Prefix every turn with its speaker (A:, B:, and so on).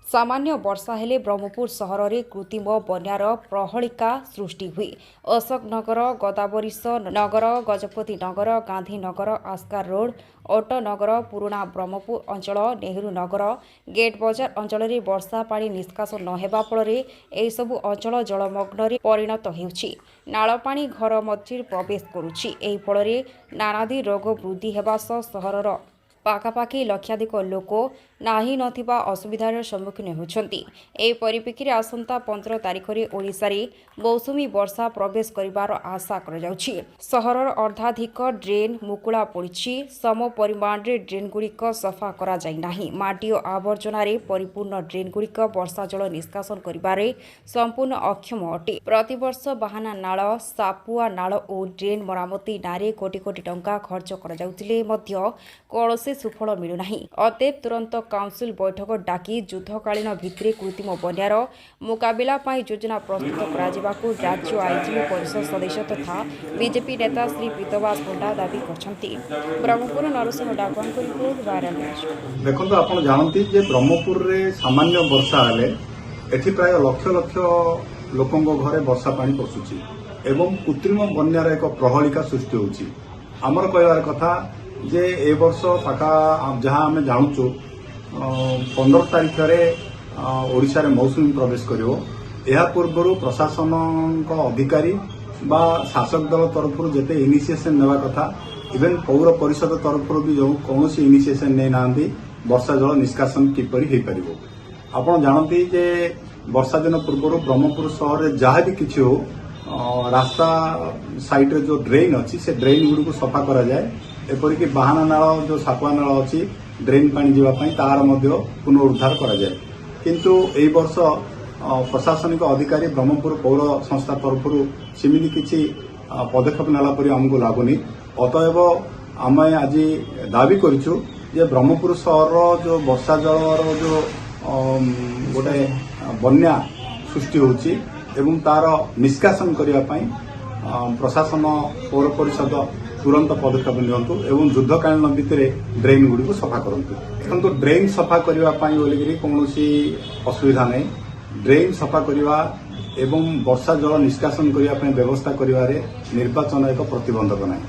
A: सामान्य वर्षा हेले ब्रह्मपुर सहर में कृत्रिम बन्यार प्रहलिका सृष्टि हुए। अशोकनगर, गोदावरीश नगर, गजपति नगर, गांधीनगर, आस्कार रोड, अटोनगर, पुराणा ब्रह्मपुर अंचल, नेहरू नगर, गेट बजार अंचल में वर्षा पानी निष्कासन नहेबा फल एसबु अंचल जलमग्न परिणत होउछि। नाल पानी घर मध्य प्रवेश करुछि। एही फल नानादी रोग वृद्धि हेबा सह सहरर पाखापाखि लक्षाधिक लोक नाही नथिबा असुविधार सम्मुखीन होउछन्ति। एही परिप्रेक्षीरे आसंता 15 तारिख में ओडिशा रे मौसुमी वर्षा प्रवेश करिबार आशा करा जाउछि। सहरर अर्धाधिक ड्रेन मुकुला पड़िछि। सम परिमाण रे ड्रेन गुड़िक सफा करा जाई नाही। माटी और आवर्जना रे परिपूर्ण ड्रेन गुड़िक वर्षा जल निष्कासन करिबारे संपूर्ण अक्षम अटे। प्रतिवर्ष बाहाना नाल, सापुआ नाल और ड्रेन मरामती नारे कोटी कोटी टंका खर्च करा जाउतिले मध्य कौनसी सुफल मिलुनाही। अतएव तुरंत काउंसिल बैठक डाकी युद्धकालीन भित्तिरे कृत्रिम बन्यार मुकाबिला पाई योजना प्रस्तुत कराजिबाकू राज्य आईनजीवी परिषद सदस्य तथा बीजेपी नेता श्री पीतवास पंडा दाबी करछन्ति। ब्रह्मपुर नरसिंह डाकुआंको रिपोर्ट वायरल न्यूज।
B: देखो आपण जानती जे ब्रह्मपुर रे सामान्य वर्षा हेले एठी प्राय लक्ष लक्ष लोकंग घरे वर्षा पानी पशुची एवं कृत्रिम बन्यार एक प्रहलिका सृष्टि होउची। हमर कहवार कथा जे ए वर्ष पाखा जहाँ आम जानूचु 15 तारिख ओडिशा रे मौसुमी प्रवेश करिवो। एहा पूर्व प्रशासन अधिकारी बा शासक दल तरफ जेते इनिशिएशन नेवा कथा इवेन पौर परिषद तरफ भी जो कौन इनिशिएशन नै नांदी वर्षा जल निष्कासन किपरि हेई परिवो। आपण जानती जे वर्षा दिन पूर्व ब्रह्मपुर शहर रे जहाँ भी किछि हो रास्ता साइड रे जो ड्रेन अच्छी से ड्रेन गुड़ी को सफा करा जाए। एपरिक बाहाना नाल जो सापुआ नाल अच्छी ड्रेन पानी जीवाई तार पुनरुद्धार करा जाए। किंतु एई वर्ष प्रशासनिक अधिकारी ब्रह्मपुर पौर संस्था तरफ सेमिति किछि पदक्षेप नेला परि हमको लागुनी। अतएव आम आज दाबी करिछु जे ब्रह्मपुर शहर जो वर्षा जलर जो गोटे बन्या सृष्टि होउची एवं तार निष्कासन करिया पई प्रशासन पौर परिषद तुरंत पदक्षेप नियंतु एवं युद्धकालीन भित्तिरे ड्रेन गुड़ी को सफा करंतु। देखंतु ड्रेन सफा करिवा पई बोलिकरी कोनोसी असुविधा नै। ड्रेन सफा करिवा एवं वर्षा जल निष्कासन करिवा पई व्यवस्था करिवारे निर्वाचन एक प्रतिबंधक नै।